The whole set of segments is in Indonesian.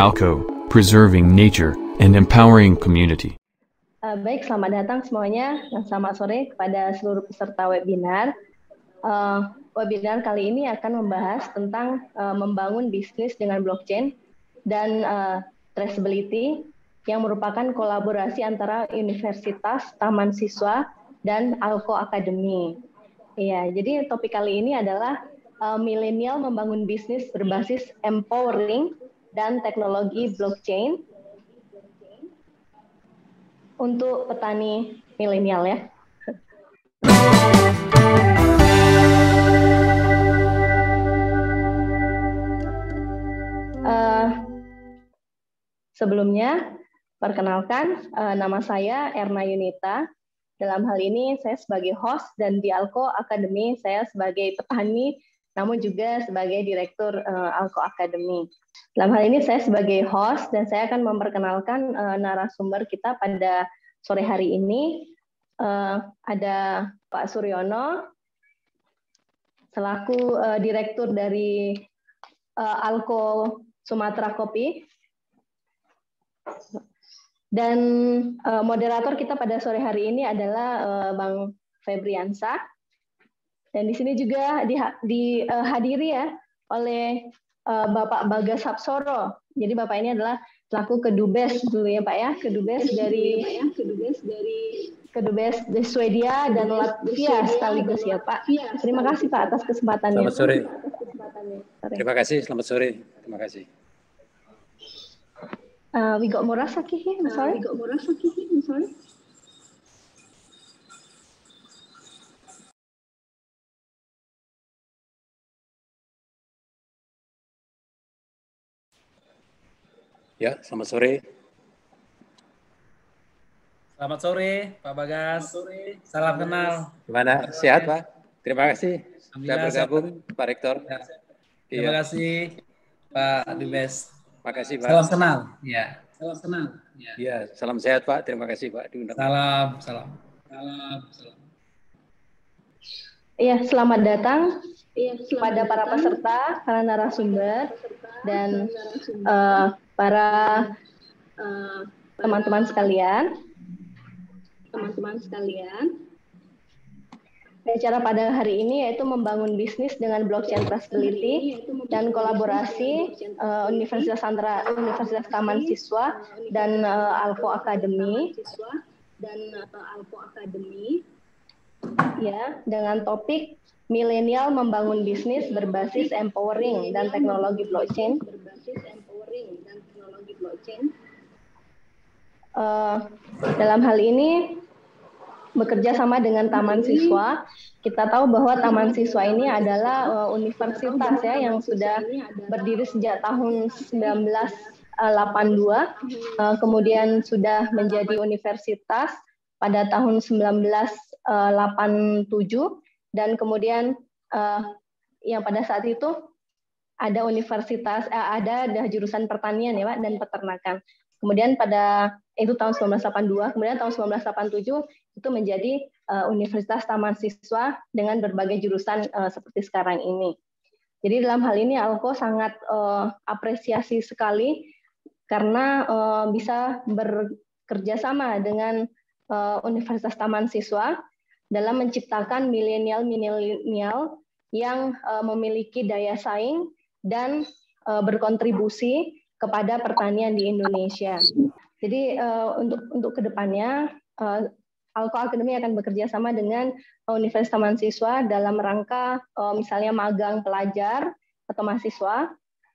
ALCO, Preserving Nature and Empowering Community. Baik, selamat datang semuanya dan selamat sore kepada seluruh peserta webinar. Webinar kali ini akan membahas tentang membangun bisnis dengan blockchain dan traceability yang merupakan kolaborasi antara Universitas Taman Siswa dan ALCO Academy. Ya, jadi topik kali ini adalah milenial membangun bisnis berbasis empowering dan teknologi blockchain untuk petani milenial ya. Sebelumnya, perkenalkan nama saya Erna Yunita. Dalam hal ini saya sebagai host dan di ALCO Academy saya sebagai petani, namun juga sebagai direktur ALCO Academy. Dalam hal ini saya sebagai host dan saya akan memperkenalkan narasumber kita pada sore hari ini. Ada Pak Suryono selaku direktur dari ALCO Sumatera Kopi, dan moderator kita pada sore hari ini adalah Bang Febriansa. Dan di sini juga dihadiri ya oleh Bapak Bagas Hapsoro. Jadi Bapak ini adalah selaku Kedubes dulu ya Pak ya, Kedubes dari Swedia dan Latvia sekaligus ya Pak. Terima kasih Pak atas kesempatannya. Selamat sore. Terima kasih, selamat sore. Terima kasih. We got Murasaki here, I'm sorry. Ya, selamat sore. Selamat sore, Pak Bagas. Salam kenal. Gimana? Sehat, Pak? Terima kasih sudah bergabung, Pak Rektor. Ya. Terima kasih, Pak Dubes. Terima kasih, Pak. Salam kenal. Ya. Salam kenal. Ya, salam sehat, Pak. Terima kasih, Pak. Diundang. Salam. Iya, selamat datang kepada para peserta, para narasumber, dan para teman-teman sekalian. Acara pada hari ini yaitu membangun bisnis dengan blockchain traceability dan kolaborasi Universitas Taman Siswa dan ALCO Academy. Ya, dengan topik milenial membangun bisnis berbasis empowering dan teknologi blockchain. Dalam hal ini bekerja sama dengan Taman Siswa. Kita tahu bahwa Taman Siswa ini adalah universitas ya yang sudah berdiri sejak tahun 1982, kemudian sudah menjadi universitas pada tahun 1987, dan kemudian yang pada saat itu ada ada jurusan pertanian ya Pak dan peternakan. Kemudian pada itu tahun 1982, kemudian tahun 1987 itu menjadi Universitas Taman Siswa dengan berbagai jurusan seperti sekarang ini. Jadi dalam hal ini ALCO sangat apresiasi sekali karena bisa bekerja sama dengan Universitas Taman Siswa dalam menciptakan milenial yang memiliki daya saing dan berkontribusi kepada pertanian di Indonesia. Jadi untuk kedepannya ALCO Academy akan bekerja sama dengan Universitas Taman Siswa dalam rangka misalnya magang pelajar atau mahasiswa,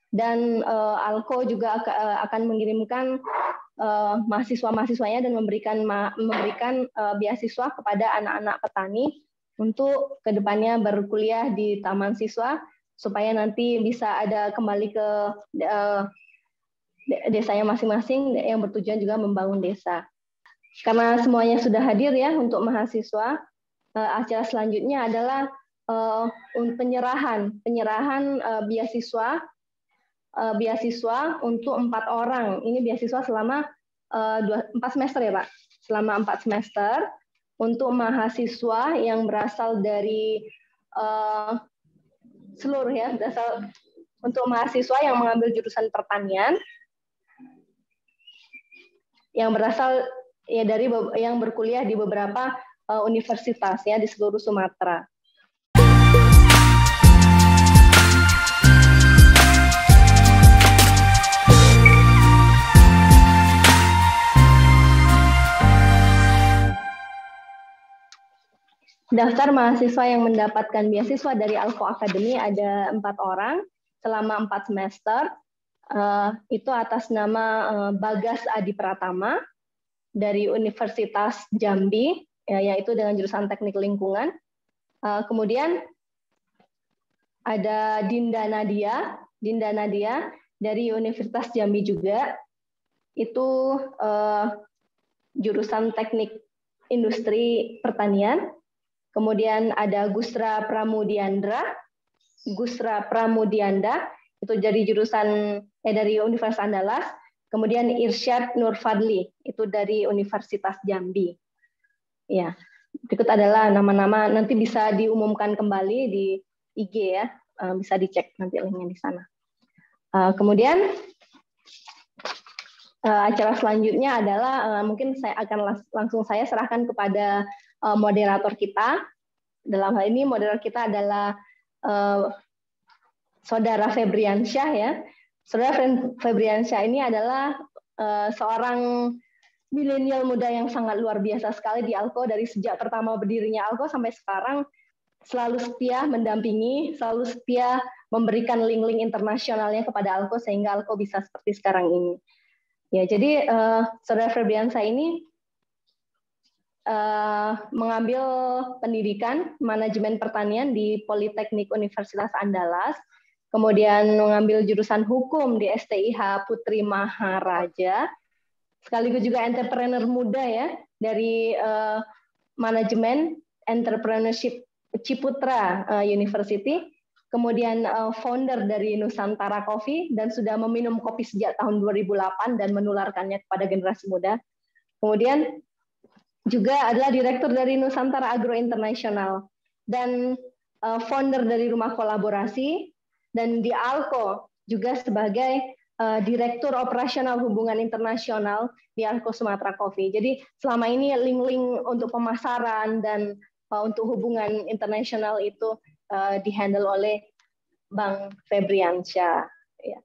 dan ALCO juga akan mengirimkan mahasiswa-mahasiswanya dan memberikan beasiswa kepada anak-anak petani untuk kedepannya berkuliah di Taman Siswa supaya nanti bisa ada kembali ke desanya masing-masing yang bertujuan juga membangun desa. Karena semuanya sudah hadir ya untuk mahasiswa, acara selanjutnya adalah penyerahan beasiswa untuk 4 orang. Ini beasiswa selama 4 semester ya Pak, selama 4 semester untuk mahasiswa yang berasal dari seluruh ya, berasal untuk mahasiswa yang mengambil jurusan pertanian yang berasal ya dari yang berkuliah di beberapa universitas ya di seluruh Sumatera. Daftar mahasiswa yang mendapatkan beasiswa dari Alko Academy ada 4 orang selama 4 semester. Itu atas nama Bagas Adi Pratama dari Universitas Jambi, yaitu dengan jurusan Teknik Lingkungan. Kemudian ada Dinda Nadia dari Universitas Jambi juga, itu jurusan Teknik Industri Pertanian. Kemudian ada Gusra Pramudianda, itu dari jurusan dari Universitas Andalas. Kemudian Irsyad Nur Fadli, itu dari Universitas Jambi. Ya, berikut adalah nama-nama, nanti bisa diumumkan kembali di IG ya, bisa dicek nanti linknya di sana. Kemudian acara selanjutnya adalah mungkin saya akan langsung saya serahkan kepada moderator kita. Dalam hal ini moderator kita adalah Saudara Febriansyah ya. Saudara Febriansyah ini adalah seorang milenial muda yang sangat luar biasa sekali di Alko. Dari sejak pertama berdirinya Alko sampai sekarang selalu setia mendampingi, selalu setia memberikan link-link internasionalnya kepada Alko sehingga Alko bisa seperti sekarang ini. Ya, jadi Saudara Febriansyah ini mengambil pendidikan manajemen pertanian di Politeknik Universitas Andalas, kemudian mengambil jurusan hukum di STIH Putri Maharaja, sekaligus juga entrepreneur muda ya dari manajemen entrepreneurship Ciputra University, kemudian founder dari Nusantara Coffee dan sudah meminum kopi sejak tahun 2008 dan menularkannya kepada generasi muda. Kemudian juga adalah direktur dari Nusantara Agro International dan founder dari Rumah Kolaborasi, dan di Alko juga sebagai direktur operasional hubungan internasional di Alko Sumatera Coffee. Jadi selama ini link-link untuk pemasaran dan untuk hubungan internasional itu dihandle oleh Bang Febriansyah. Ya.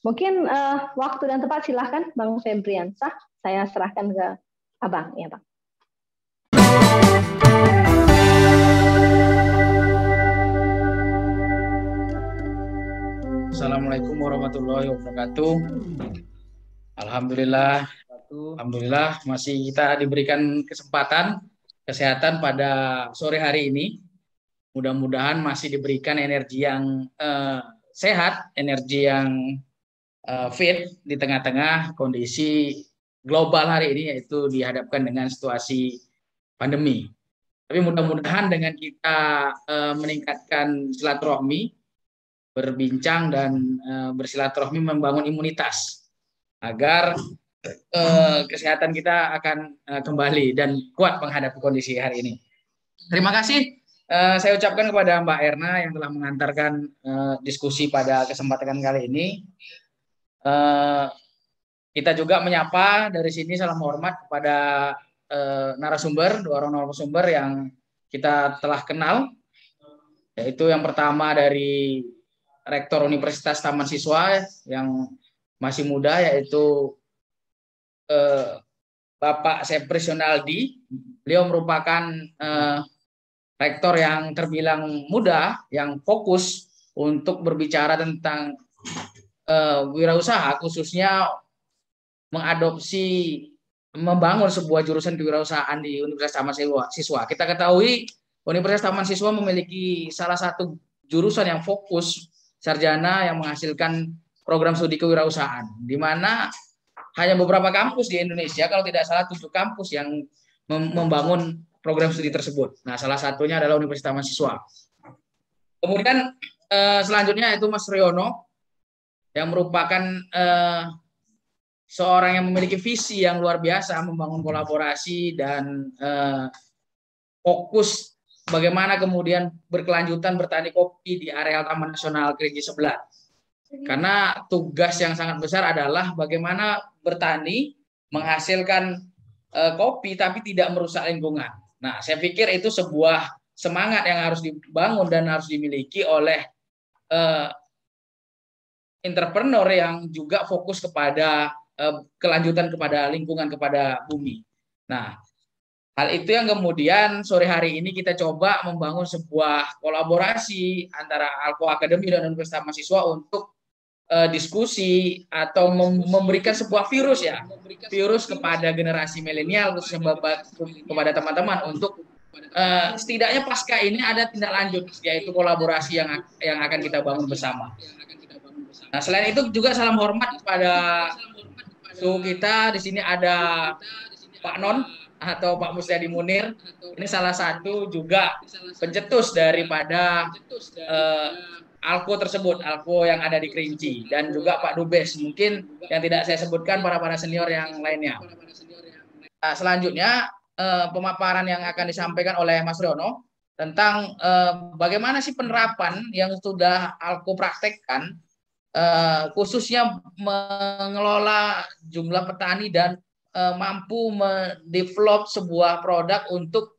Mungkin waktu dan tempat silahkan Bang Febriansyah, saya serahkan ke Abang ya Bang. Assalamualaikum warahmatullahi wabarakatuh. Alhamdulillah masih kita diberikan kesempatan kesehatan pada sore hari ini. Mudah-mudahan masih diberikan energi yang sehat, energi yang fit di tengah-tengah kondisi global hari ini, yaitu dihadapkan dengan situasi pandemi. Tapi mudah-mudahan dengan kita meningkatkan silaturahmi, berbincang dan bersilaturahmi membangun imunitas agar kesehatan kita akan kembali dan kuat menghadapi kondisi hari ini. Terima kasih saya ucapkan kepada Mbak Erna yang telah mengantarkan diskusi pada kesempatan kali ini. Kita juga menyapa dari sini salam hormat kepada narasumber, 2 orang narasumber yang kita telah kenal, yaitu yang pertama dari Rektor Universitas Taman Siswa yang masih muda, yaitu Bapak Sepris Yonaldi. Beliau merupakan rektor yang terbilang muda, yang fokus untuk berbicara tentang wirausaha, khususnya mengadopsi, membangun sebuah jurusan kewirausahaan di Universitas Taman Siswa. Kita ketahui Universitas Taman Siswa memiliki salah satu jurusan yang fokus sarjana yang menghasilkan program studi kewirausahaan, di mana hanya beberapa kampus di Indonesia, kalau tidak salah 7 kampus yang membangun program studi tersebut. Nah, salah satunya adalah Universitas Taman Siswa. Kemudian selanjutnya itu Mas Riono, yang merupakan seorang yang memiliki visi yang luar biasa membangun kolaborasi dan fokus bagaimana kemudian berkelanjutan bertani kopi di areal Taman Nasional Kerinci Sebelat. Karena tugas yang sangat besar adalah bagaimana bertani menghasilkan kopi tapi tidak merusak lingkungan. Nah, saya pikir itu sebuah semangat yang harus dibangun dan harus dimiliki oleh entrepreneur yang juga fokus kepada kelanjutan kepada lingkungan, kepada bumi. Nah, hal itu yang kemudian sore hari ini kita coba membangun sebuah kolaborasi antara Alko Academy dan Universitas Mahasiswa untuk diskusi atau memberikan sebuah virus kepada generasi milenial, khususnya kepada teman-teman untuk setidaknya pasca ini ada tindak lanjut, yaitu kolaborasi yang akan kita bangun bersama. Nah, selain itu juga salam hormat kepada suhu kita. Di sini ada Pak Non atau Pak Musyadi Munir. Ini salah satu juga pencetus daripada Alko tersebut, Alko yang ada di Kerinci, dan juga Pak Dubes, mungkin yang tidak saya sebutkan para senior yang lainnya. Nah, selanjutnya pemaparan yang akan disampaikan oleh Mas Riono tentang bagaimana sih penerapan yang sudah Alko praktekkan, khususnya mengelola jumlah petani dan mampu mendevelop sebuah produk untuk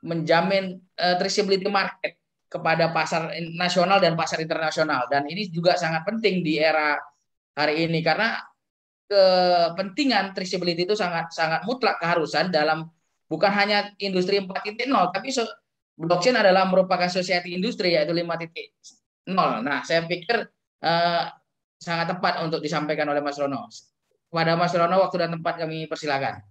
menjamin traceability market kepada pasar nasional dan pasar internasional. Dan ini juga sangat penting di era hari ini karena kepentingan traceability itu sangat mutlak keharusan dalam bukan hanya industri 4.0, tapi blockchain adalah merupakan society industri yaitu 5.0. Nah, saya pikir sangat tepat untuk disampaikan oleh Mas Rono. Kepada Mas Rono, waktu dan tempat kami persilakan.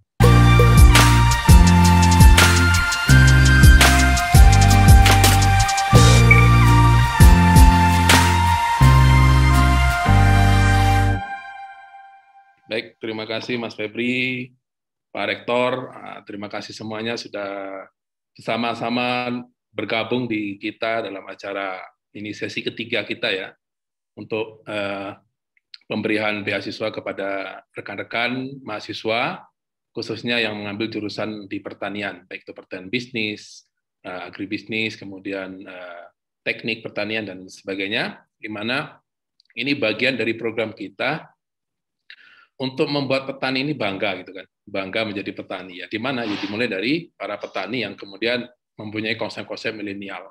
Baik, terima kasih Mas Febri, Pak Rektor, terima kasih semuanya sudah bersama-sama bergabung di kita dalam acara ini sesi ketiga kita ya, untuk pemberian beasiswa kepada rekan-rekan mahasiswa, khususnya yang mengambil jurusan di pertanian, baik itu pertanian bisnis, agribisnis, kemudian teknik pertanian, dan sebagainya, di mana ini bagian dari program kita untuk membuat petani ini bangga gitu kan, bangga menjadi petani ya. Di mana ya dimulai dari para petani yang kemudian mempunyai konsep-konsep milenial.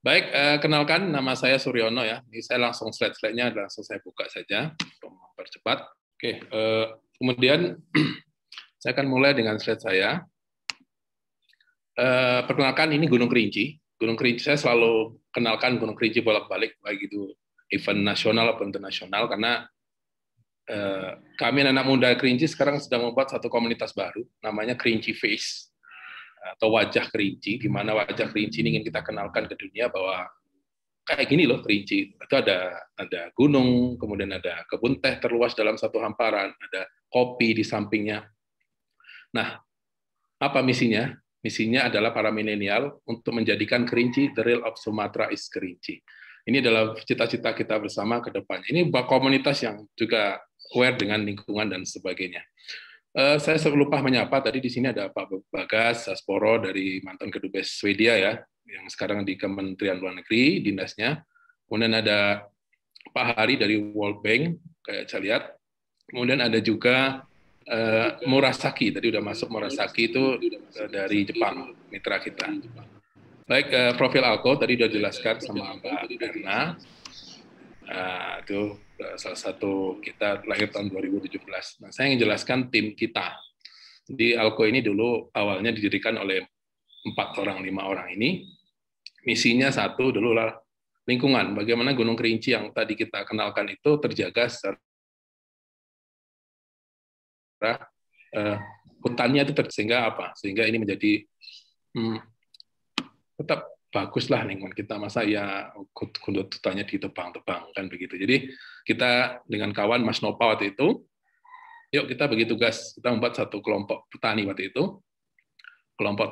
Baik, kenalkan nama saya Suryono ya. Ini saya langsung slide-nya langsung saya buka saja untuk mempercepat. Oke, kemudian saya akan mulai dengan slide saya. Perkenalkan ini Gunung Kerinci. Gunung Kerinci saya selalu kenalkan Gunung Kerinci bolak-balik baik itu event nasional atau internasional karena kami anak muda Kerinci sekarang sedang membuat satu komunitas baru, namanya Kerinci Face, atau wajah Kerinci, di mana wajah Kerinci ini ingin kita kenalkan ke dunia bahwa kayak gini loh Kerinci, itu ada gunung, kemudian ada kebun teh terluas dalam satu hamparan, ada kopi di sampingnya. Nah, apa misinya? Misinya adalah para milenial untuk menjadikan Kerinci, the real of Sumatra is Kerinci. Ini adalah cita-cita kita bersama ke depannya. Ini komunitas yang juga aware dengan lingkungan dan sebagainya. Saya lupa menyapa tadi di sini ada Pak Bagas Sasporo dari mantan Kedubes Swedia ya, yang sekarang di Kementerian Luar Negeri dinasnya. Kemudian ada Pak Hari dari World Bank, kayak saya lihat. Kemudian ada juga Murasaki, tadi udah masuk Murasaki itu dari Jepang, mitra kita. Baik, profil Alko tadi udah dijelaskan sama Mbak Berna. Itu salah satu kita lahir tahun 2017. Nah, saya ingin jelaskan tim kita. Di Alko ini dulu awalnya didirikan oleh 5 orang ini. Misinya satu dulu lah lingkungan. Bagaimana Gunung Kerinci yang tadi kita kenalkan itu terjaga secara hutannya itu sehingga apa? Sehingga ini menjadi tetap baguslah lingkungan kita, masa ya hutannya ditebang-tebang kan begitu. Jadi kita dengan kawan Mas Nopa waktu itu, yuk kita bagi tugas, kita membuat satu kelompok petani waktu itu, kelompok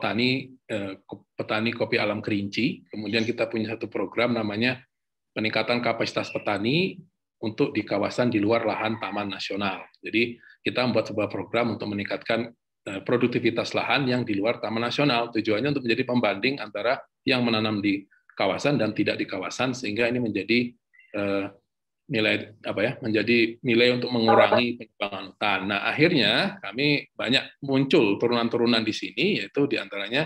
petani kopi alam Kerinci. Kemudian kita punya satu program namanya peningkatan kapasitas petani untuk di kawasan di luar lahan taman nasional. Jadi kita membuat sebuah program untuk meningkatkan produktivitas lahan yang di luar taman nasional. Tujuannya untuk menjadi pembanding antara yang menanam di kawasan dan tidak di kawasan, sehingga ini menjadi nilai apa ya, menjadi nilai untuk mengurangi penyumbatan hutan. Nah, akhirnya kami banyak muncul turunan-turunan di sini, yaitu diantaranya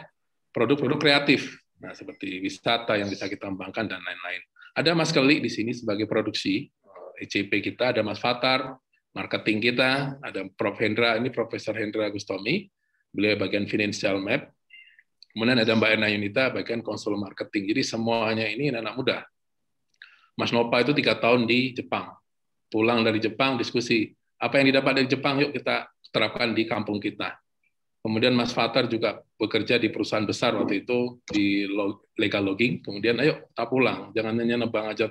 produk-produk kreatif, nah seperti wisata yang bisa kita kembangkan dan lain-lain. Ada Mas Keli di sini sebagai produksi ECP kita, ada Mas Fatar marketing kita, ada Prof Hendra, ini Profesor Hendra Gustomi, beliau bagian financial map. Kemudian ada Mbak Erna Yunita bagian konsul marketing. Jadi semuanya ini anak muda. Mas Nova itu 3 tahun di Jepang. Pulang dari Jepang, diskusi. Apa yang didapat dari Jepang, yuk kita terapkan di kampung kita. Kemudian Mas Fatar juga bekerja di perusahaan besar waktu itu, di legal logging. Kemudian, ayo kita pulang. Jangan hanya nebang aja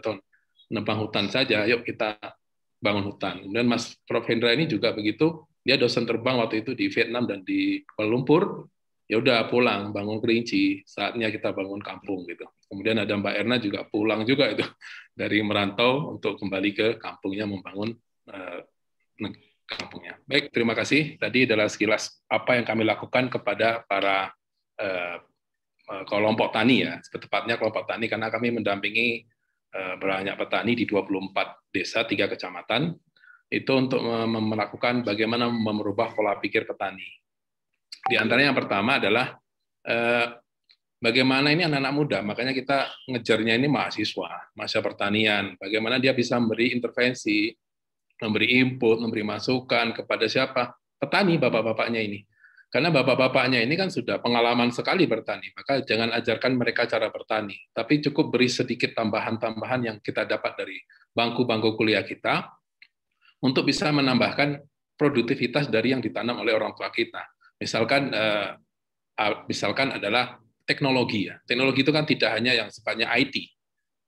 nebang hutan saja, yuk kita bangun hutan. Kemudian Mas Prof Hendra ini juga begitu. Dia dosen terbang waktu itu di Vietnam dan di Kuala Lumpur. Ya udah pulang, bangun Kerinci. Saatnya kita bangun kampung gitu. Kemudian ada Mbak Erna juga pulang juga itu dari merantau untuk kembali ke kampungnya membangun kampungnya. Baik, terima kasih. Tadi adalah sekilas apa yang kami lakukan kepada para kelompok tani ya, tepatnya kelompok tani karena kami mendampingi banyak petani di 24 desa, 3 kecamatan itu untuk melakukan bagaimana merubah pola pikir petani. Di antaranya yang pertama adalah bagaimana ini anak-anak muda, makanya kita ngejarnya ini mahasiswa pertanian, bagaimana dia bisa memberi intervensi, memberi input, memberi masukan kepada siapa? Petani, bapak-bapaknya ini. Karena bapak-bapaknya ini kan sudah pengalaman sekali bertani, maka jangan ajarkan mereka cara bertani, tapi cukup beri sedikit tambahan-tambahan yang kita dapat dari bangku-bangku kuliah kita, untuk bisa menambahkan produktivitas dari yang ditanam oleh orang tua kita. Misalkan adalah teknologi ya. Teknologi itu kan tidak hanya yang sifatnya IT.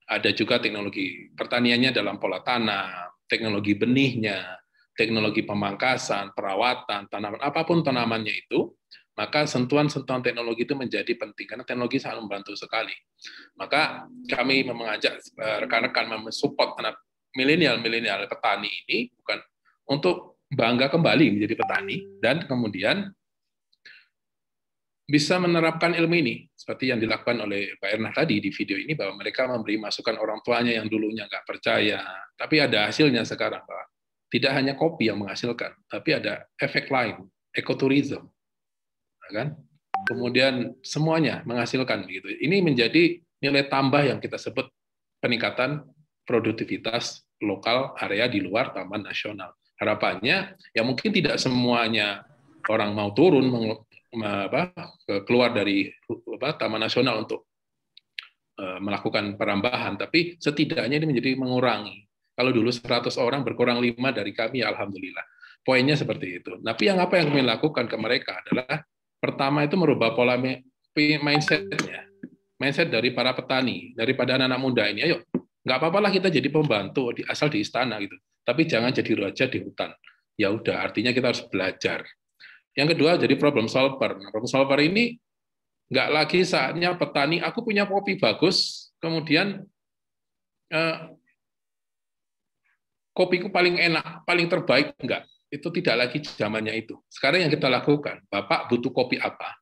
Ada juga teknologi pertaniannya dalam pola tanam, teknologi benihnya, teknologi pemangkasan, perawatan, tanaman, apapun tanamannya itu, maka sentuhan-sentuhan teknologi itu menjadi penting karena teknologi sangat membantu sekali. Maka kami mengajak rekan-rekan mensupport anak milenial petani ini bukan untuk bangga kembali menjadi petani dan kemudian bisa menerapkan ilmu ini, seperti yang dilakukan oleh Pak Erna tadi di video ini, bahwa mereka memberi masukan orang tuanya yang dulunya nggak percaya, tapi ada hasilnya sekarang, Pak. Tidak hanya kopi yang menghasilkan, tapi ada efek lain, ekoturism, kan? Kemudian semuanya menghasilkan gitu. Ini menjadi nilai tambah yang kita sebut peningkatan produktivitas lokal area di luar taman nasional. Harapannya, ya mungkin tidak semuanya orang mau turun keluar dari taman nasional untuk melakukan perambahan, tapi setidaknya ini menjadi mengurangi. Kalau dulu 100 orang berkurang 5 dari kami, ya alhamdulillah. Poinnya seperti itu. Tapi apa yang kami lakukan ke mereka adalah pertama itu merubah pola mindset-nya. Mindset dari para petani, daripada anak-anak muda ini, ayo, nggak apa-apalah kita jadi pembantu asal di istana gitu. Tapi jangan jadi raja di hutan. Ya udah, artinya kita harus belajar. Yang kedua, jadi problem solver. Nah, problem solver ini nggak lagi saatnya petani, aku punya kopi bagus, kemudian kopiku paling enak, paling terbaik, enggak. Itu tidak lagi zamannya itu. Sekarang yang kita lakukan, Bapak butuh kopi apa?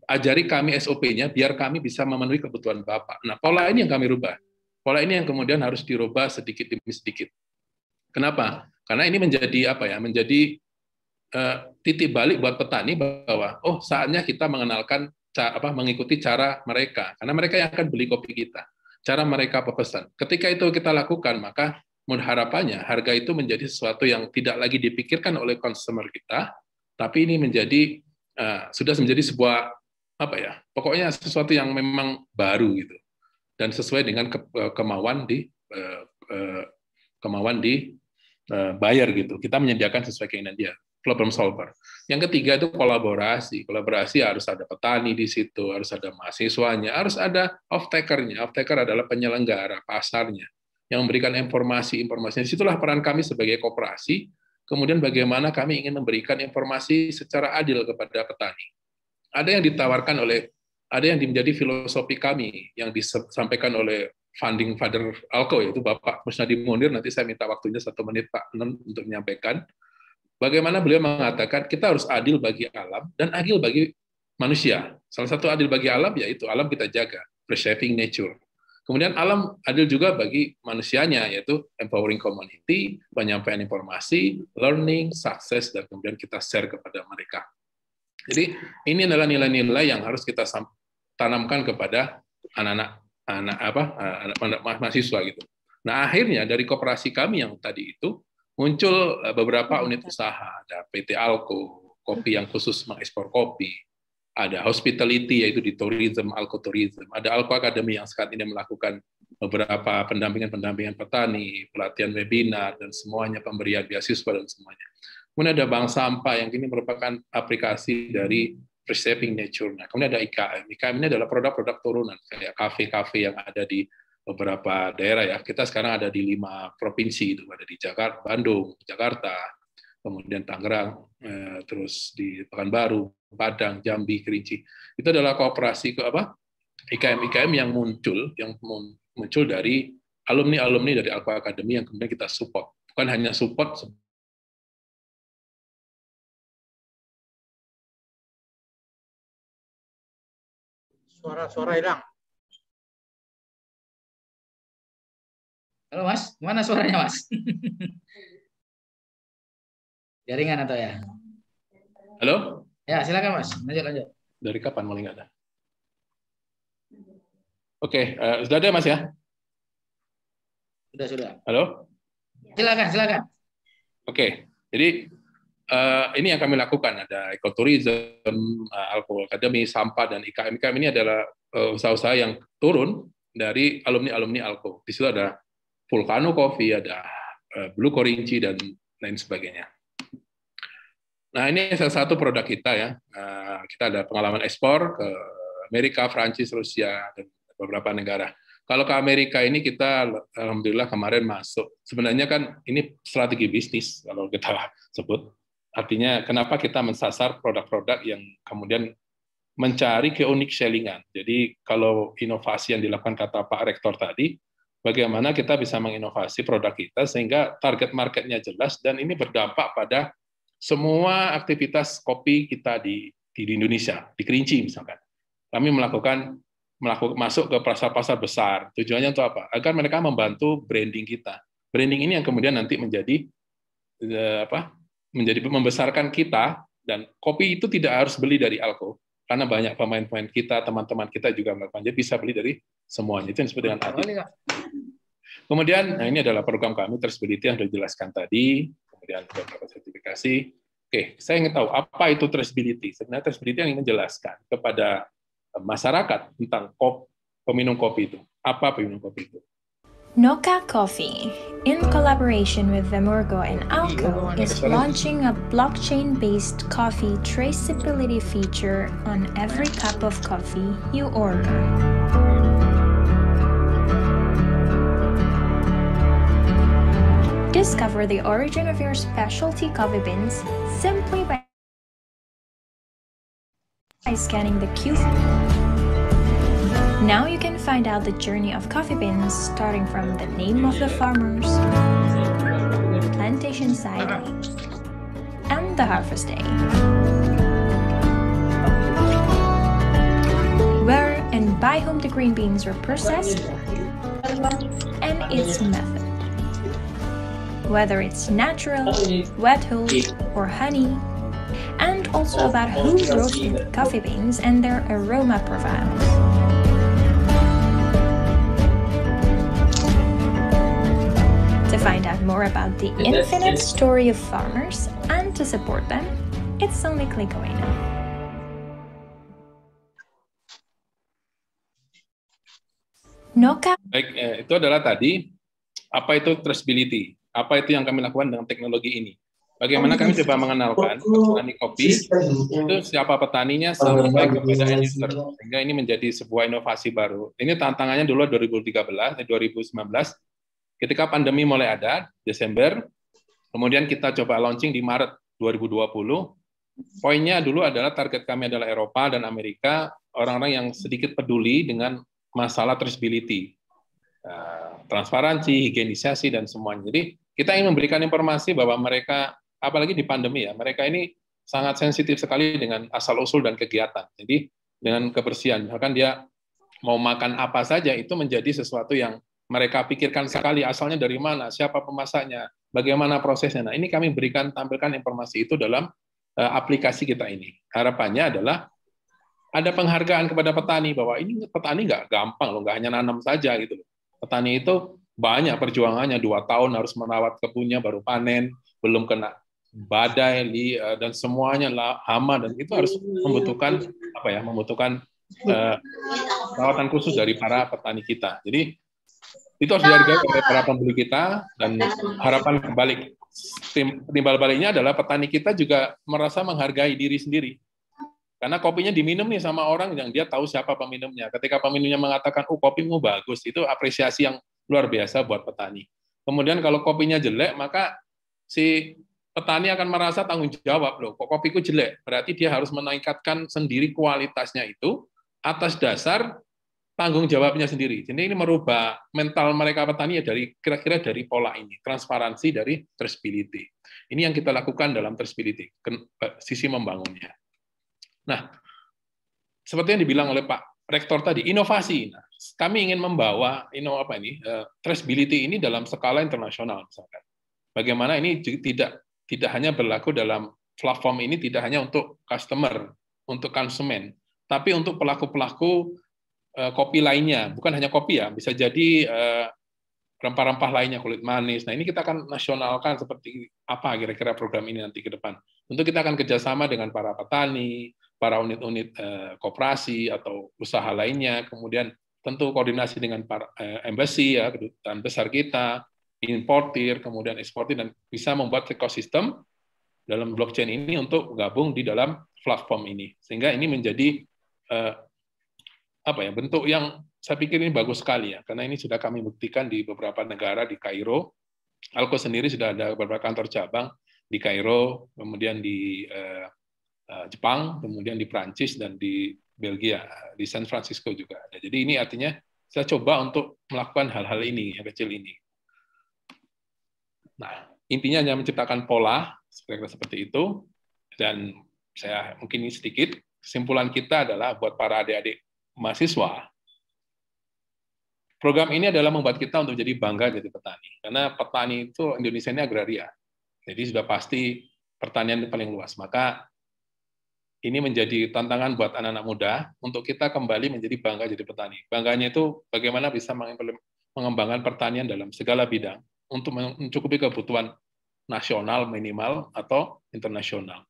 Ajari kami SOP-nya, biar kami bisa memenuhi kebutuhan Bapak. Nah, pola ini yang kami rubah. Pola ini yang kemudian harus dirubah sedikit demi sedikit. Kenapa? Karena ini menjadi menjadi titik balik buat petani bahwa saatnya kita mengenalkan mengikuti cara mereka karena mereka yang akan beli kopi kita, cara mereka pesan. Ketika itu kita lakukan, maka harapannya harga itu menjadi sesuatu yang tidak lagi dipikirkan oleh konsumer kita, tapi ini menjadi sudah menjadi sebuah pokoknya sesuatu yang memang baru gitu dan sesuai dengan kemauan di buyer gitu. Kita menyediakan sesuai keinginan dia. Problem solver. Yang ketiga itu kolaborasi. Kolaborasi harus ada petani di situ, harus ada mahasiswanya, harus ada off-taker-nya. Off-taker adalah penyelenggara pasarnya yang memberikan informasi-informasi. Disitulah peran kami sebagai koperasi. Kemudian bagaimana kami ingin memberikan informasi secara adil kepada petani. Ada yang ditawarkan ada yang menjadi filosofi kami yang disampaikan oleh founding father ALKO, yaitu Bapak Musnadi Munir. Nanti saya minta waktunya 1 menit Pak untuk menyampaikan. Bagaimana beliau mengatakan kita harus adil bagi alam dan adil bagi manusia. Salah satu adil bagi alam yaitu alam kita jaga, preserving nature. Kemudian alam adil juga bagi manusianya, yaitu empowering community, penyampaian informasi, learning, sukses, dan kemudian kita share kepada mereka. Jadi ini adalah nilai-nilai yang harus kita tanamkan kepada anak-anak mahasiswa gitu. Nah akhirnya dari koperasi kami yang tadi itu muncul beberapa unit usaha, ada PT Alko, kopi yang khusus mengekspor kopi, ada hospitality yaitu di tourism, Alko Tourism, ada Alko Academy yang saat ini melakukan beberapa pendampingan petani, pelatihan webinar, dan semuanya, pemberian beasiswa dan semuanya. Kemudian ada Bank Sampah yang ini merupakan aplikasi dari Reshaping Nature. Nah, kemudian ada IKM. IKM ini adalah produk-produk turunan, kayak kafe-kafe yang ada di beberapa daerah ya. Kita sekarang ada di 5 provinsi, itu ada di Jakarta, Bandung, Jakarta, kemudian Tangerang, terus di Pekanbaru, Padang, Jambi, Kerinci. Itu adalah kooperasi IKM-IKM yang muncul dari alumni-alumni dari Alko Academy yang kemudian kita support. Bukan hanya support. Suara hilang. Halo Mas, mana suaranya Mas? Jaringan atau ya? Halo? Ya, silakan Mas. Lanjut. Dari kapan mulai nggak ada? Oke, sudah ada Mas ya? Sudah. Halo? Silakan. Oke, jadi ini yang kami lakukan. Ada ekoturism, Alko Academy, sampah, dan IKM. IKM ini adalah usaha-usaha yang turun dari alumni-alumni Alko. Di situ ada Vulcano Coffee, ada Blue Korinci, dan lain sebagainya. Nah, ini salah satu produk kita ya. Kita ada pengalaman ekspor ke Amerika, Prancis, Rusia, dan beberapa negara. Kalau ke Amerika ini kita alhamdulillah kemarin masuk. Sebenarnya kan ini strategi bisnis kalau kita sebut. Artinya kenapa kita mensasar produk-produk yang kemudian mencari keunik sellingan. Jadi kalau inovasi yang dilakukan kata Pak Rektor tadi, bagaimana kita bisa menginovasi produk kita sehingga target marketnya jelas dan ini berdampak pada semua aktivitas kopi kita di Indonesia, di Kerinci misalkan. Kami masuk ke pasar-pasar besar. Tujuannya untuk apa? Agar mereka membantu branding kita. Branding ini yang kemudian nanti menjadi membesarkan kita, dan kopi itu tidak harus beli dari Alko, karena banyak pemain-pemain kita, teman-teman kita juga melakukan, jadi bisa beli dari semuanya. Itu yang disebut dengan adil. Kemudian, nah ini adalah program kami, Traceability yang sudah dijelaskan tadi, kemudian beberapa sertifikasi. Oke, saya ingin tahu apa itu traceability. Sebenarnya traceability yang ingin menjelaskan kepada masyarakat tentang peminum kopi itu. Apa peminum kopi itu? Noka Coffee, in collaboration with Vemurgo and Alko, is launching a blockchain-based coffee traceability feature on every cup of coffee you order. Discover the origin of your specialty coffee beans simply by scanning the QR. Now you can find out the journey of coffee beans, starting from the name of the farmers, plantation site, and the harvest day. Where and by whom the green beans were processed, and its method. Whether it's natural, wet hulled, or honey, and also about who roasted coffee beans and their aroma profiles. To find out more about the infinite story of farmers and to support them, it's only click away now. Noka. Baik, itu adalah tadi apa itu traceability. Apa itu yang kami lakukan dengan teknologi ini? Bagaimana kami coba mengenalkan petani kopi itu siapa petaninya sampai kepada end user, sehingga ini menjadi sebuah inovasi baru. Ini tantangannya dulu 2019, ketika pandemi mulai ada, Desember, kemudian kita coba launching di Maret 2020. Poinnya dulu adalah target kami adalah Eropa dan Amerika, orang-orang yang sedikit peduli dengan masalah traceability, transparansi, higienisasi, dan semuanya. Jadi kita ingin memberikan informasi bahwa mereka, apalagi di pandemi ya, mereka ini sangat sensitif sekali dengan asal-usul dan kegiatan. Jadi dengan kebersihan, misalkan dia mau makan apa saja itu menjadi sesuatu yang mereka pikirkan sekali, asalnya dari mana, siapa pemasaknya, bagaimana prosesnya. Nah, ini kami tampilkan informasi itu dalam aplikasi kita ini. Harapannya adalah ada penghargaan kepada petani, bahwa ini petani nggak gampang loh, nggak hanya nanam saja gitu loh. Petani itu banyak perjuangannya, 2 tahun harus merawat kebunnya baru panen, belum kena badai dan semuanya hama, dan itu harus membutuhkan perawatan khusus dari para petani kita. Jadi itu harus dihargai oleh para pembeli kita, dan harapan kebalik. Timbal baliknya adalah petani kita juga merasa menghargai diri sendiri. Karena kopinya diminum nih sama orang yang dia tahu siapa peminumnya. Ketika peminumnya mengatakan, "Oh, kopimu bagus," itu apresiasi yang luar biasa buat petani. Kemudian kalau kopinya jelek, maka si petani akan merasa tanggung jawab, loh, kok kopiku jelek. Berarti dia harus meningkatkan sendiri kualitasnya itu atas dasar tanggung jawabnya sendiri. Jadi ini merubah mental mereka petani ya kira-kira dari pola ini, transparansi dari traceability. Ini yang kita lakukan dalam traceability, sisi membangunnya. Nah, seperti yang dibilang oleh Pak Rektor tadi, inovasi. Nah, kami ingin membawa traceability ini dalam skala internasional, misalkan. Bagaimana ini tidak hanya berlaku dalam platform ini, tidak hanya untuk customer, untuk konsumen, tapi untuk pelaku-pelaku kopi lainnya. Bukan hanya kopi ya, bisa jadi rempah-rempah lainnya, kulit manis. Nah, ini kita akan nasionalkan seperti apa kira-kira program ini nanti ke depan. Tentu kita akan kerjasama dengan para petani, para unit-unit koperasi atau usaha lainnya, kemudian tentu koordinasi dengan para embassy ya, kedutaan besar kita, importir, kemudian eksportir, dan bisa membuat ekosistem dalam blockchain ini untuk gabung di dalam platform ini. Sehingga ini menjadi bentuk yang saya pikir ini bagus sekali ya, karena ini sudah kami buktikan di beberapa negara, di Kairo. Alko sendiri sudah ada beberapa kantor cabang di Kairo, kemudian di Jepang, kemudian di Prancis, dan di Belgia, di San Francisco juga ada. Jadi ini artinya saya coba untuk melakukan hal-hal ini, yang kecil ini. Nah, intinya hanya menciptakan pola, seperti itu, dan saya mungkin ini sedikit, kesimpulan kita adalah buat para adik-adik mahasiswa, program ini adalah membuat kita untuk jadi bangga jadi petani. Karena petani itu, Indonesia ini agraria, jadi sudah pasti pertanian itu paling luas. Maka ini menjadi tantangan buat anak-anak muda untuk kita kembali menjadi bangga jadi petani. Bangganya itu bagaimana bisa mengembangkan pertanian dalam segala bidang untuk mencukupi kebutuhan nasional minimal atau internasional.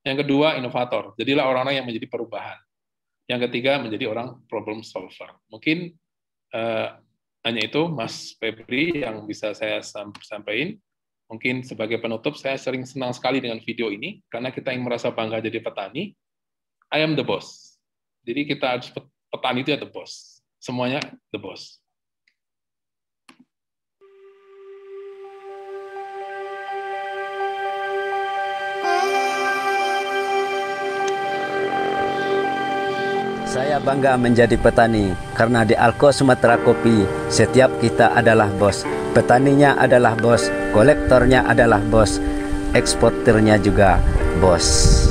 Yang kedua, inovator. Jadilah orang-orang yang menjadi perubahan. Yang ketiga, menjadi orang problem solver. Mungkin hanya itu, Mas Febri, yang bisa saya sampaikan. Mungkin sebagai penutup, saya sering senang sekali dengan video ini, karena kita yang merasa bangga jadi petani. I am the boss. Jadi kita harus, petani itu ya the boss. Semuanya the boss. Saya bangga menjadi petani karena di Alko Sumatera Kopi setiap kita adalah bos. Petaninya adalah bos, kolektornya adalah bos, eksportirnya juga bos.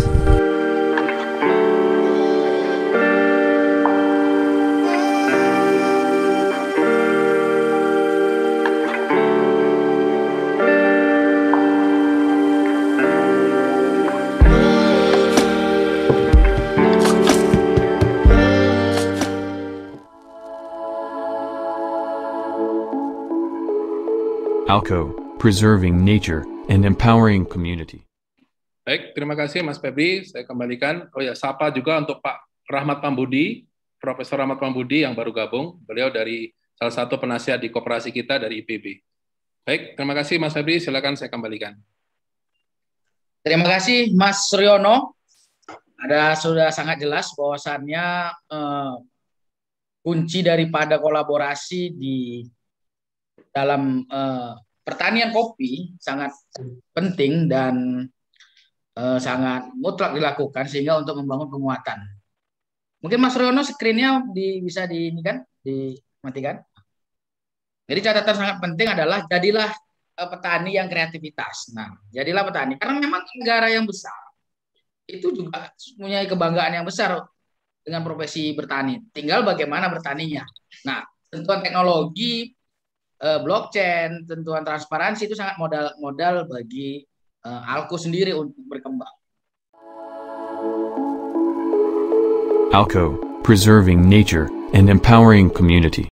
Alko, preserving nature and empowering community. Baik, terima kasih Mas Febri. Saya kembalikan. Oh ya, sapa juga untuk Pak Rahmat Pambudi, Profesor Rahmat Pambudi yang baru gabung. Beliau dari salah satu penasihat di koperasi kita dari IPB. Baik, terima kasih Mas Febri. Silakan saya kembalikan. Terima kasih Mas Suryono. Sudah sangat jelas bahwasannya kunci daripada kolaborasi di dalam pertanian kopi sangat penting dan sangat mutlak dilakukan sehingga untuk membangun penguatan. Mungkin Mas Suryono screen-nya bisa dimatikan. Jadi catatan sangat penting adalah jadilah petani yang kreativitas. Nah, jadilah petani karena memang negara yang besar itu juga punya kebanggaan yang besar dengan profesi bertani. Tinggal bagaimana bertaninya. Nah, tentuan teknologi, blockchain, tentuan transparansi itu sangat modal bagi ALKO sendiri untuk berkembang. ALKO, preserving nature and empowering community.